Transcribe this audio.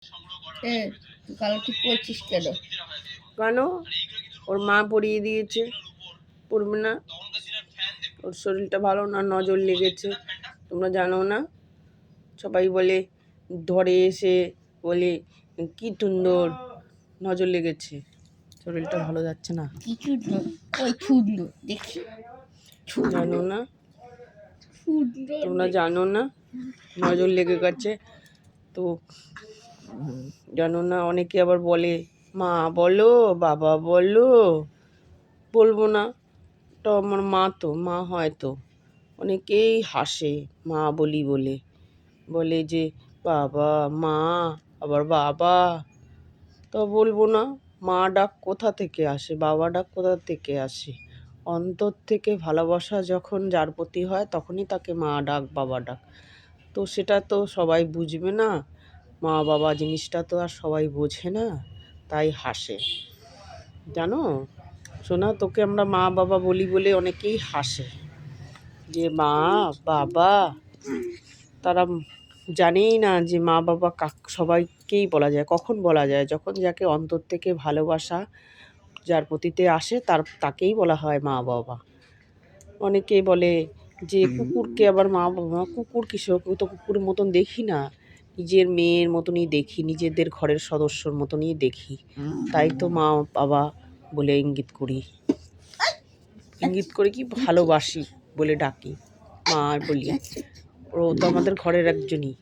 তুই কালো ঠিক করছিস কেন? কেন? ওর মা পরিয়ে দিয়েছে, পড়বে না। ওর শরীরটা ভালো না, নজর লেগেছে, তোমরা জানো না? সবাই বলে ধরে এসে বলে কি সুন্দর নজর লেগেছে, শরীরটা ভালো যাচ্ছে না। কিছু ওই ছুটলো দেখি, জানো না? ছুটলো তোমরা জানো না নজর লেগে গেছে তো? জানো না? অনেকে আবার বলে মা বলো, বাবা বলো। বলবো না, তো আমার মা, তো মা হয় তো। অনেকেই হাসে মা বলি বলে, বলে যে বাবা মা, আবার বাবা। তো বলবো না? মা ডাক কোথা থেকে আসে, বাবা ডাক কোথা থেকে আসে? অন্তর থেকে ভালোবাসা যখন যার প্রতি হয় তখনই তাকে মা ডাক, বাবা ডাক। তো সেটা তো সবাই বুঝবে না, মা বাবা জিনিসটা তো আর সবাই বোঝে না, তাই হাসে। জানো শোনা, তোকে আমরা মা বাবা বলি বলে অনেকেই হাসে যে মা বাবা। তারা জানেই না যে মা বাবা সবাইকেই বলা যায়। কখন বলা যায়? যখন যাকে অন্তর থেকে ভালোবাসা যার প্রতিতে আসে তাকেই বলা হয় মা বাবা। অনেকেই বলে যে কুকুরকে আবার মা বাবা। কুকুর কিসব, তো কুকুরের মতন দেখি না, নিজের মেয়ের মতনই দেখি, নিজেদের ঘরের সদস্যর মতনই দেখি, তাই তো মা বাবা বলে ইঙ্গিত করি, কি ভালোবাসি বলে ডাকি, মা বলি। ও তো আমাদের ঘরের একজনই।